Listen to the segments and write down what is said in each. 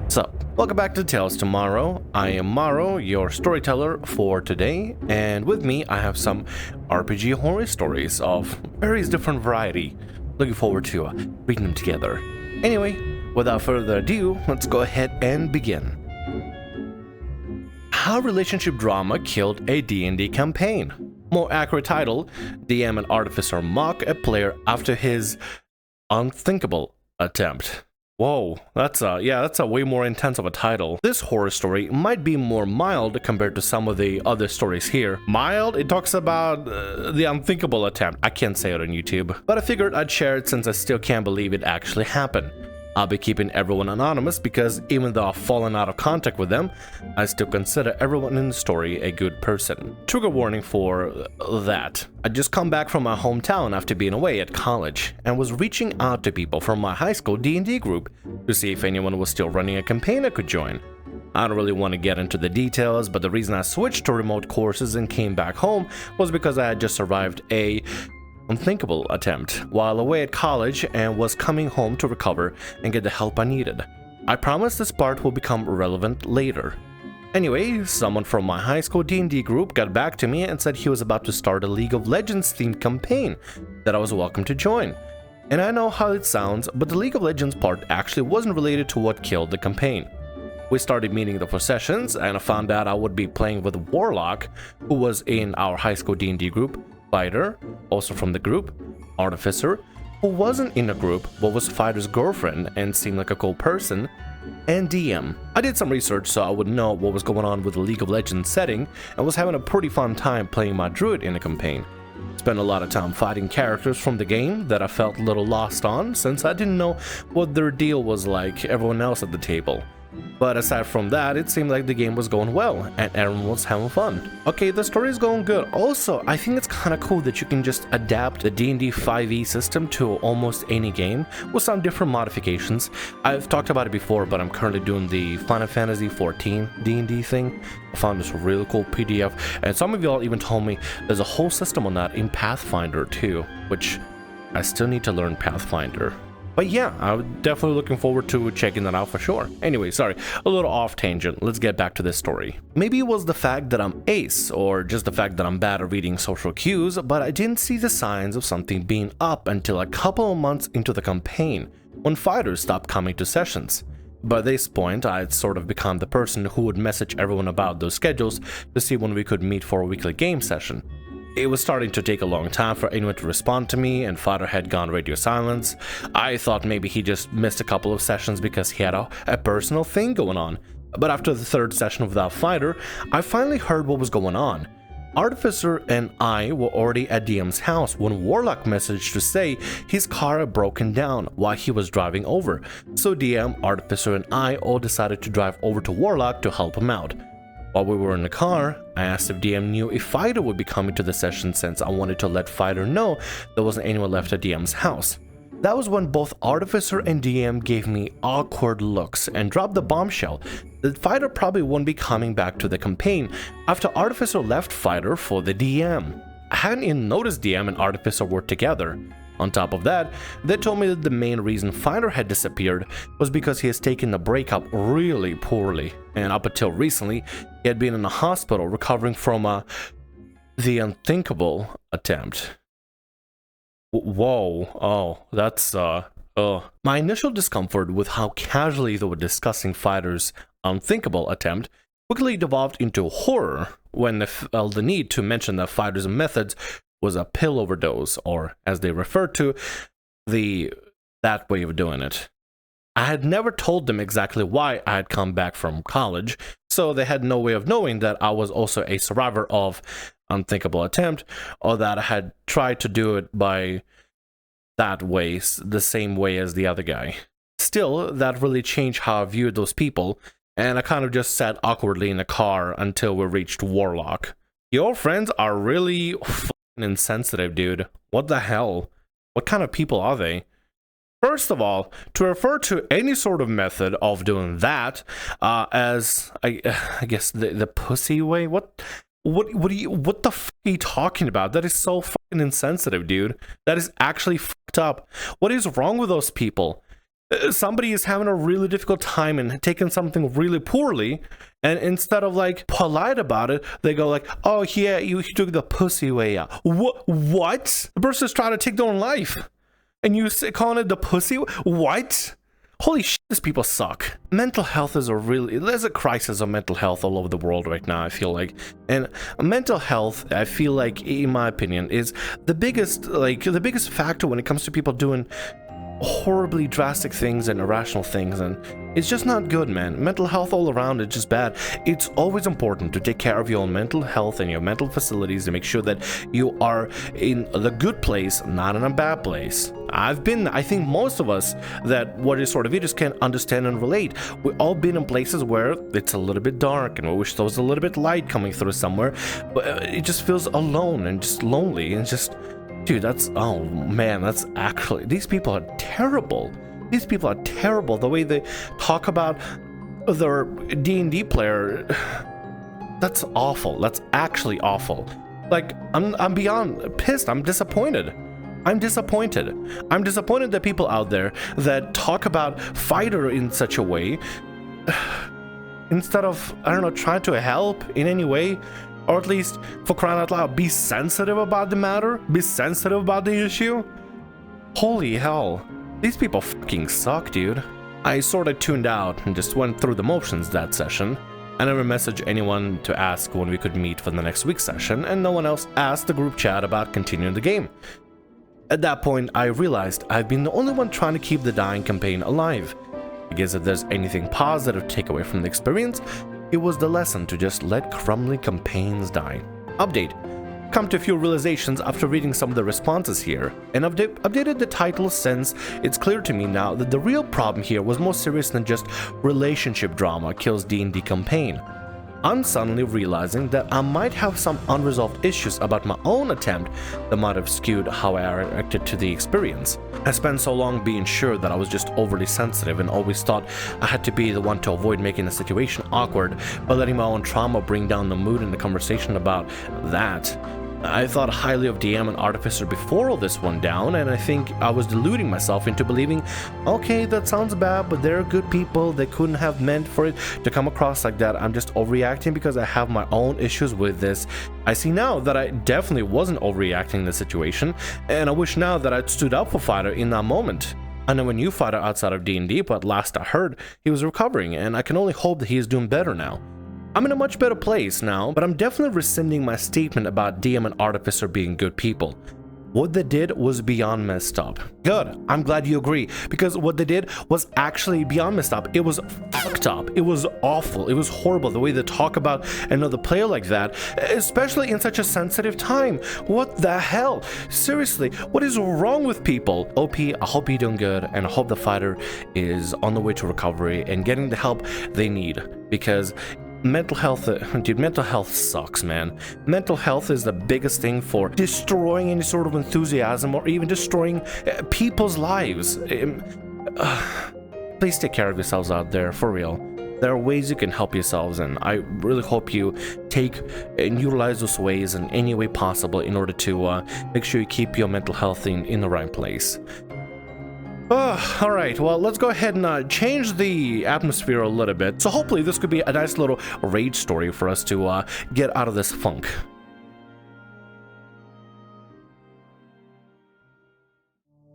So, welcome back to Tales Tomorrow. I am Morrow, your storyteller for today, and with me I have some RPG horror stories of various different variety. Looking forward to reading them together. Anyway, without further ado, let's go ahead and begin. How relationship drama killed a D&D campaign. More accurate title, DM and Artificer mock a player after his unthinkable attempt. Whoa, that's a way more intense of a title. This horror story might be more mild compared to some of the other stories here. Mild? It talks about the unthinkable attempt. I can't say it on YouTube, but I figured I'd share it since I still can't believe it actually happened. I'll be keeping everyone anonymous because even though I've fallen out of contact with them, I still consider everyone in the story a good person. Trigger warning for that. I'd just come back from my hometown after being away at college and was reaching out to people from my high school D&D group to see if anyone was still running a campaign I could join. I don't really want to get into the details, but the reason I switched to remote courses and came back home was because I had just survived a unthinkable attempt while away at college and was coming home to recover and get the help I needed. I promise this part will become relevant later. Anyway, someone from my high school D&D group got back to me and said he was about to start a League of Legends themed campaign that I was welcome to join. And I know how it sounds, but the League of Legends part actually wasn't related to what killed the campaign. We started meeting for sessions and I found out I would be playing with Warlock, who was in our high school D&D group, Fighter, also from the group, Artificer, who wasn't in a group but was Fighter's girlfriend and seemed like a cool person, and DM. I did some research so I would know what was going on with the League of Legends setting and was having a pretty fun time playing my druid in a campaign. Spent a lot of time fighting characters from the game that I felt a little lost on since I didn't know what their deal was like everyone else at the table. But aside from that, it seemed like the game was going well and everyone was having fun. Okay, the story is going good. Also, I think it's kind of cool that you can just adapt the D&D 5e system to almost any game with some different modifications. I've talked about it before, but I'm currently doing the Final Fantasy 14 D&D thing. I found this really cool PDF, and some of y'all even told me there's a whole system on that in Pathfinder too, which I still need to learn Pathfinder. But yeah, I'm definitely looking forward to checking that out for sure. Anyway, sorry, a little off tangent. Let's get back to this story. Maybe it was the fact that I'm ace, or just the fact that I'm bad at reading social cues, but I didn't see the signs of something being up until a couple of months into the campaign, when fighters stopped coming to sessions. By this point, I had sort of become the person who would message everyone about those schedules to see when we could meet for a weekly game session. It was starting to take a long time for anyone to respond to me, and Fighter had gone radio silence. I thought maybe he just missed a couple of sessions because he had a personal thing going on. But after the third session without Fighter, I finally heard what was going on. Artificer and I were already at DM's house when Warlock messaged to say his car had broken down while he was driving over. So DM, Artificer, and I all decided to drive over to Warlock to help him out. While we were in the car, I asked if DM knew if Fighter would be coming to the session since I wanted to let Fighter know there wasn't anyone left at DM's house. That was when both Artificer and DM gave me awkward looks and dropped the bombshell that Fighter probably wouldn't be coming back to the campaign after Artificer left Fighter for the DM. I hadn't even noticed DM and Artificer were together. On top of that, they told me that the main reason Fighter had disappeared was because he has taken the breakup really poorly, and up until recently, he had been in a hospital recovering from the unthinkable attempt. Whoa, oh, that's, My initial discomfort with how casually they were discussing Fighter's unthinkable attempt quickly devolved into horror when they felt the need to mention that Fighter's methods was a pill overdose, or as they referred to, that way of doing it. I had never told them exactly why I had come back from college, so they had no way of knowing that I was also a survivor of unthinkable attempt, or that I had tried to do it by that way, the same way as the other guy. Still, that really changed how I viewed those people, and I kind of just sat awkwardly in the car until we reached Warlock. Your friends are really insensitive, dude. What the hell? What kind of people are they? First of all, to refer to any sort of method of doing that as I guess the pussy way. What the fuck are you talking about? That is so fucking insensitive, dude. That is actually fucked up. What is wrong with those people? Somebody is having a really difficult time and taking something really poorly, and instead of like polite about it, they go like, oh yeah, you took the pussy way out. What? The person's trying to take their own life and you calling it the pussy? What? Holy shit, these people suck. Mental health is there's a crisis of mental health all over the world right now, I feel like. And mental health, I feel like, in my opinion, is the biggest factor when it comes to people doing horribly drastic things and irrational things, and it's just not good, man. Mental health all around is just bad. It's always important to take care of your own mental health and your mental facilities to make sure that you are in the good place, not in a bad place. I think most of us that what is sort of just can understand and relate. We've all been in places where it's a little bit dark and we wish there was a little bit light coming through somewhere, but it just feels alone and just lonely and just, dude, oh man, that's actually, these people are terrible. These people are terrible. The way they talk about their D&D player, that's awful. That's actually awful. Like, I'm beyond pissed. I'm disappointed. I'm disappointed that people out there that talk about fighter in such a way, instead of, I don't know, trying to help in any way, or at least, for crying out loud, be sensitive about the matter, be sensitive about the issue. Holy hell, these people fucking suck, dude. I sort of tuned out and just went through the motions that session. I never messaged anyone to ask when we could meet for the next week's session, and no one else asked the group chat about continuing the game. At that point, I realized I've been the only one trying to keep the dying campaign alive. I guess if there's anything positive to take away from the experience, it was the lesson to just let crumbling campaigns die. Update. Come to a few realizations after reading some of the responses here, and updated the title since it's clear to me now that the real problem here was more serious than just relationship drama kills D&D campaign. I'm suddenly realizing that I might have some unresolved issues about my own attempt that might have skewed how I reacted to the experience. I spent so long being sure that I was just overly sensitive and always thought I had to be the one to avoid making the situation awkward by letting my own trauma bring down the mood in the conversation about that. I thought highly of DM and Artificer before all this went down, and I think I was deluding myself into believing, okay, that sounds bad, but they're good people, they couldn't have meant for it to come across like that. I'm just overreacting because I have my own issues with this. I see now that I definitely wasn't overreacting in the situation, and I wish now that I'd stood up for Fighter in that moment. I know a new fighter outside of D&D, but last I heard, he was recovering, and I can only hope that he is doing better now. I'm in a much better place now, but I'm definitely rescinding my statement about DM and Artificer being good people. What they did was beyond messed up. Good, I'm glad you agree, because what they did was actually beyond messed up. It was fucked up. It was awful. It was horrible the way they talk about another player like that, especially in such a sensitive time. What the hell? Seriously, what is wrong with people? OP, I hope you're doing good, and I hope the fighter is on the way to recovery and getting the help they need, because mental health, dude, mental health sucks, man. Mental health is the biggest thing for destroying any sort of enthusiasm or even destroying people's lives. Please take care of yourselves out there, for real. There are ways you can help yourselves, and I really hope you take and utilize those ways in any way possible in order to make sure you keep your mental health in the right place. Alright, well, let's go ahead and change the atmosphere a little bit. So hopefully this could be a nice little rage story for us to get out of this funk.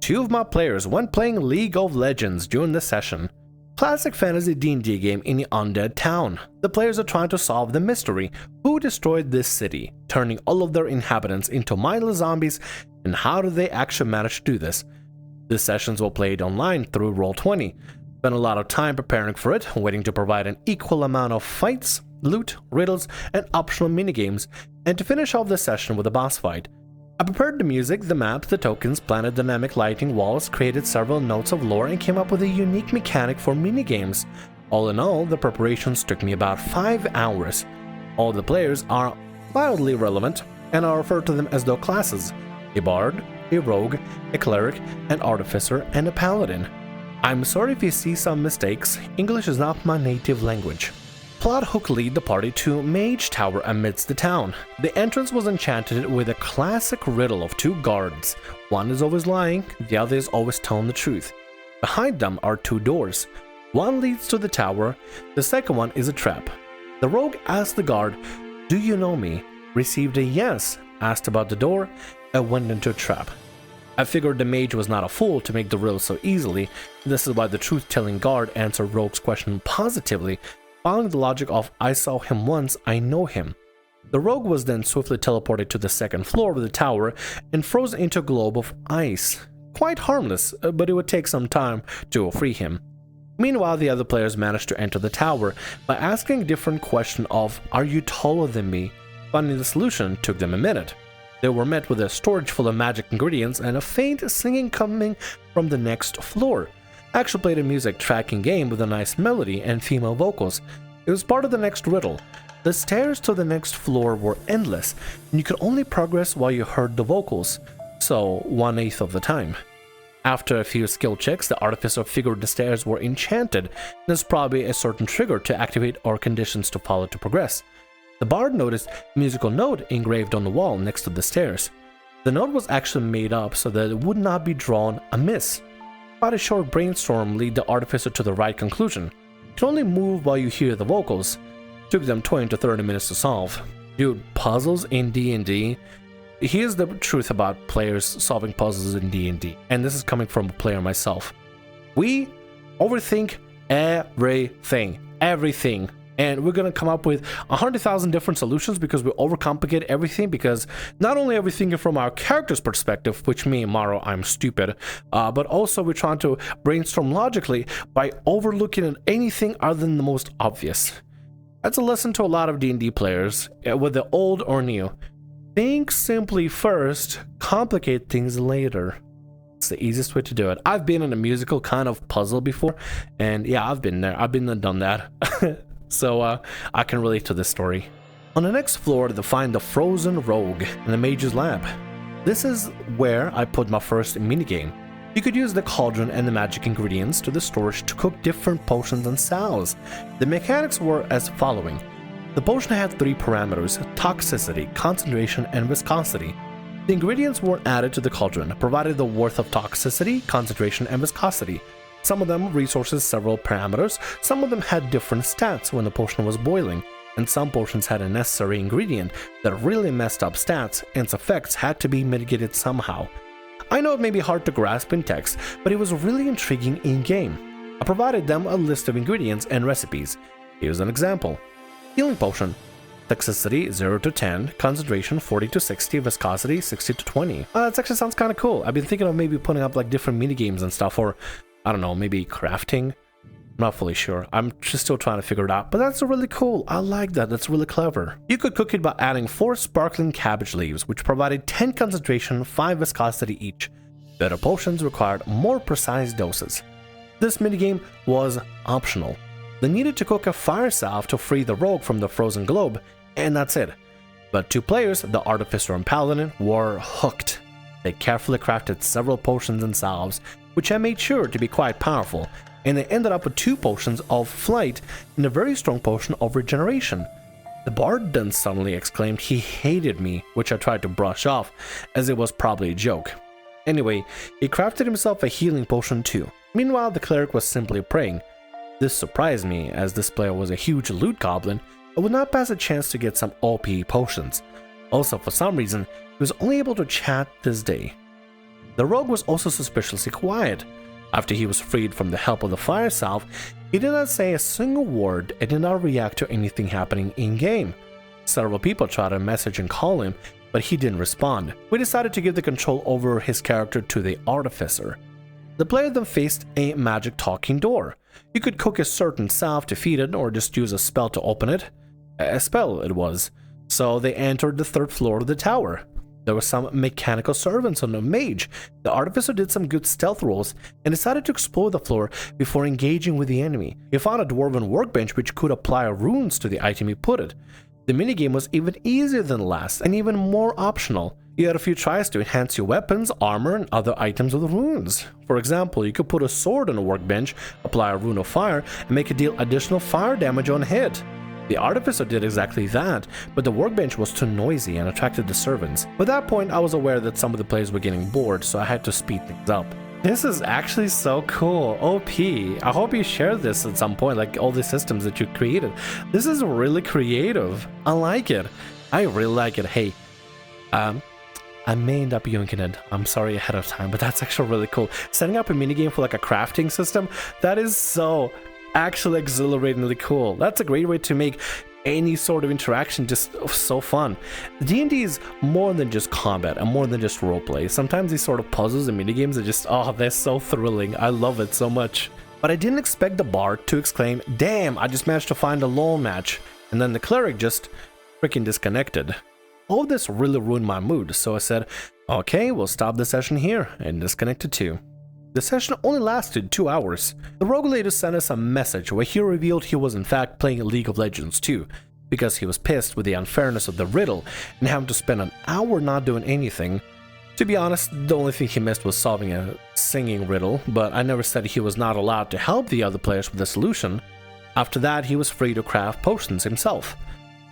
Two of my players went playing League of Legends during this session. Classic fantasy D&D game in the undead town. The players are trying to solve the mystery: who destroyed this city, turning all of their inhabitants into mindless zombies, and how do they actually manage to do this? The sessions were played online through Roll20. Spent a lot of time preparing for it, waiting to provide an equal amount of fights, loot, riddles, and optional minigames, and to finish off the session with a boss fight. I prepared the music, the map, the tokens, planted dynamic lighting walls, created several notes of lore, and came up with a unique mechanic for minigames. All in all, the preparations took me about 5 hours. All the players are mildly relevant, and I refer to them as their classes: a bard, a rogue, a cleric, an artificer, and a paladin. I'm sorry if you see some mistakes, English is not my native language. Plot hook lead the party to Mage Tower amidst the town. The entrance was enchanted with a classic riddle of two guards. One is always lying, the other is always telling the truth. Behind them are two doors. One leads to the tower, the second one is a trap. The rogue asked the guard, "Do you know me?" Received a yes, asked about the door, and went into a trap. I figured the mage was not a fool to make the riddle so easily. This is why the truth-telling guard answered Rogue's question positively, following the logic of "I saw him once, I know him." The rogue was then swiftly teleported to the second floor of the tower and frozen into a globe of ice. Quite harmless, but it would take some time to free him. Meanwhile, the other players managed to enter the tower by asking a different question of "Are you taller than me?" Finding the solution took them a minute. They were met with a storage full of magic ingredients and a faint singing coming from the next floor. I actually played a music tracking game with a nice melody and female vocals. It was part of the next riddle. The stairs to the next floor were endless, and you could only progress while you heard the vocals, so 1/8 of the time. After a few skill checks, the artificer figured the stairs were enchanted. There's probably a certain trigger to activate or conditions to follow to progress. The bard noticed a musical note engraved on the wall next to the stairs. The note was actually made up so that it would not be drawn amiss. About a short brainstorm led the artificer to the right conclusion. You can only move while you hear the vocals. Took them 20 to 30 minutes to solve. Dude, puzzles in D&D? Here's the truth about players solving puzzles in D&D, and this is coming from a player myself. We overthink everything. And we're gonna come up with 100,000 different solutions because we overcomplicate everything, because not only are we thinking from our character's perspective, which me, Morrow, I'm stupid, but also we're trying to brainstorm logically by overlooking anything other than the most obvious. That's a lesson to a lot of D&D players, whether old or new. Think simply first, complicate things later. It's the easiest way to do it. I've been in a musical kind of puzzle before, and yeah, I've been there. I've been and done that. So I can relate to this story. On the next floor, they find the frozen rogue in the mage's lab. This is where I put my first minigame. You could use the cauldron and the magic ingredients to the storage to cook different potions and salves. The mechanics were as following. The potion had 3 parameters: toxicity, concentration, and viscosity. The ingredients were added to the cauldron, provided the worth of toxicity, concentration, and viscosity. Some of them resources several parameters, some of them had different stats when the potion was boiling, and some potions had a necessary ingredient that really messed up stats, and its effects had to be mitigated somehow. I know it may be hard to grasp in text, but it was really intriguing in-game. I provided them a list of ingredients and recipes. Here's an example. Healing potion. Toxicity 0 to 10, concentration 40 to 60, viscosity 60 to 20. That actually sounds kind of cool. I've been thinking of maybe putting up like different minigames and stuff, or I don't know, maybe crafting? I'm not fully sure. I'm just still trying to figure it out, but that's really cool. I like that. That's really clever. You could cook it by adding 4 sparkling cabbage leaves, which provided 10 concentration, 5 viscosity each. Better potions required more precise doses. This minigame was optional. They needed to cook a fire salve to free the rogue from the frozen globe, and that's it. But 2 players, the artificer and paladin, were hooked. They carefully crafted several potions and salves, which I made sure to be quite powerful, and they ended up with 2 potions of flight and a very strong potion of regeneration. The bard then suddenly exclaimed he hated me, which I tried to brush off, as it was probably a joke. Anyway, he crafted himself a healing potion too. Meanwhile, the cleric was simply praying. This surprised me, as this player was a huge loot goblin and would not pass a chance to get some OP potions. Also, for some reason, he was only able to chat this day. The rogue was also suspiciously quiet. After he was freed from the help of the fire salve, he did not say a single word and did not react to anything happening in-game. Several people tried to message and call him, but he didn't respond. We decided to give the control over his character to the artificer. The player then faced a magic talking door. You could cook a certain salve to feed it, or just use a spell to open it. A spell it was. So they entered the 3rd floor of the tower. There were some mechanical servants on the mage. The artificer did some good stealth rolls and decided to explore the floor before engaging with the enemy. He found a dwarven workbench which could apply runes to the item he put it. The minigame was even easier than the last and even more optional. You had a few tries to enhance your weapons, armor, and other items with runes. For example, you could put a sword on a workbench, apply a rune of fire, and make it deal additional fire damage on hit. The artificer did exactly that, but the workbench was too noisy and attracted the servants. By that point, I was aware that some of the players were getting bored, so I had to speed things up. This is actually so cool. OP. I hope you share this at some point, like all the systems that you created. This is really creative. I like it. I really like it. Hey, I may end up yoinking it. I'm sorry ahead of time, but that's actually really cool. Setting up a minigame for like a crafting system, that is so actually exhilaratingly cool. That's a great way to make any sort of interaction just so fun. D&D is more than just combat and more than just roleplay. Sometimes these sort of puzzles and minigames are just, oh, they're so thrilling. I love it so much. But I didn't expect the bard to exclaim, damn, I just managed to find a lone match. And then the cleric just freaking disconnected. All of this really ruined my mood, so I said, okay, we'll stop the session here, and disconnected too. The session only lasted 2 hours. The rogue later sent us a message where he revealed he was in fact playing League of Legends too, because he was pissed with the unfairness of the riddle and having to spend an hour not doing anything. To be honest, the only thing he missed was solving a singing riddle, but I never said he was not allowed to help the other players with the solution. After that, he was free to craft potions himself.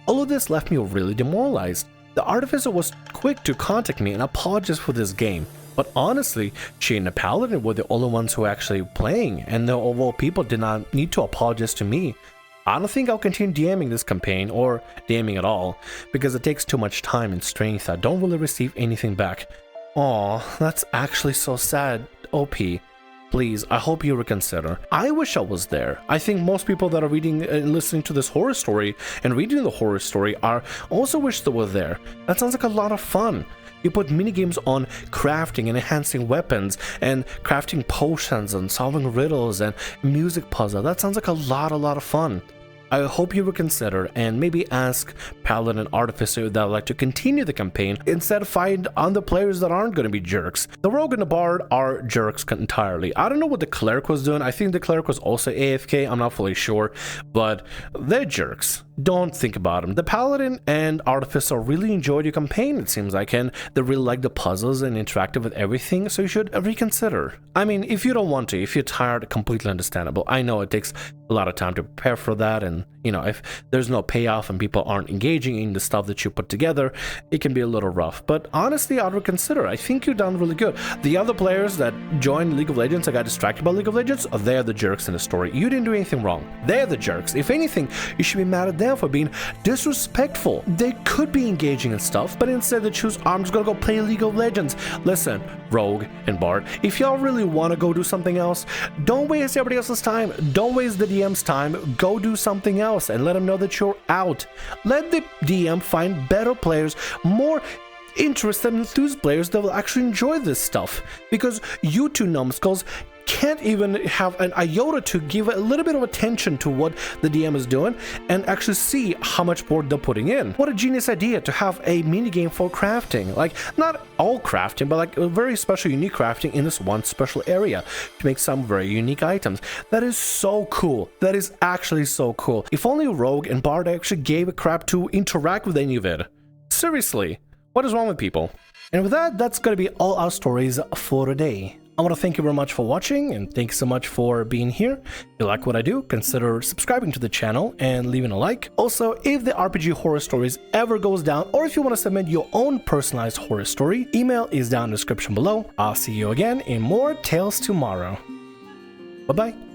All of this left me really demoralized. The artificer was quick to contact me and apologize for this game, but honestly, she and the paladin were the only ones who were actually playing, and the overall people did not need to apologize to me. I don't think I'll continue DMing this campaign, or DMing at all, because it takes too much time and strength. I don't really receive anything back. Aw, that's actually so sad, OP. Please, I hope you reconsider. I wish I was there. I think most people that are reading and listening to this horror story and reading the horror story are also wish they were there. That sounds like a lot of fun. You put minigames on crafting and enhancing weapons and crafting potions and solving riddles and music puzzle. That sounds like a lot of fun. I hope you reconsider and maybe ask Paladin and Artificer that would like to continue the campaign instead of find other players that aren't going to be jerks. The Rogue and the Bard are jerks entirely. I don't know what the Cleric was doing. I think the Cleric was also AFK. I'm not fully sure, but they're jerks. Don't think about them. The Paladin and Artificer really enjoyed your campaign, it seems like, and they really like the puzzles and interactive with everything, so you should reconsider. I mean, if you don't want to, if you're tired, completely understandable. I know it takes a lot of time to prepare for that, and you know, if there's no payoff and people aren't engaging in the stuff that you put together, it can be a little rough. But honestly, I'd reconsider. I think you've done really good. The other players that joined League of Legends and got distracted by League of Legends, they're the jerks in the story. You didn't do anything wrong. They're the jerks. If anything, you should be mad at them for being disrespectful. They could be engaging in stuff, but instead they choose, I'm just gonna go play League of Legends. Listen, Rogue and Bard, if y'all really want to go do something else, don't waste everybody else's time. Don't waste the DM's time. Go do something else and let them know that you're out. Let the DM find better players, more interested and enthused players that will actually enjoy this stuff, because you two numbskulls can't even have an iota to give a little bit of attention to what the DM is doing and actually see how much work they're putting in. What a genius idea to have a minigame for crafting. Like, not all crafting, but like a very special, unique crafting in this one special area to make some very unique items. That is so cool. That is actually so cool. If only Rogue and Bard actually gave a crap to interact with any of it. Seriously, what is wrong with people? And with that, that's gonna be all our stories for today. I want to thank you very much for watching, and thanks so much for being here. If you like what I do, consider subscribing to the channel and leaving a like. Also, if the RPG Horror Stories ever goes down, or if you want to submit your own personalized horror story, email is down in the description below. I'll see you again in more Tales Tomorrow. Bye-bye.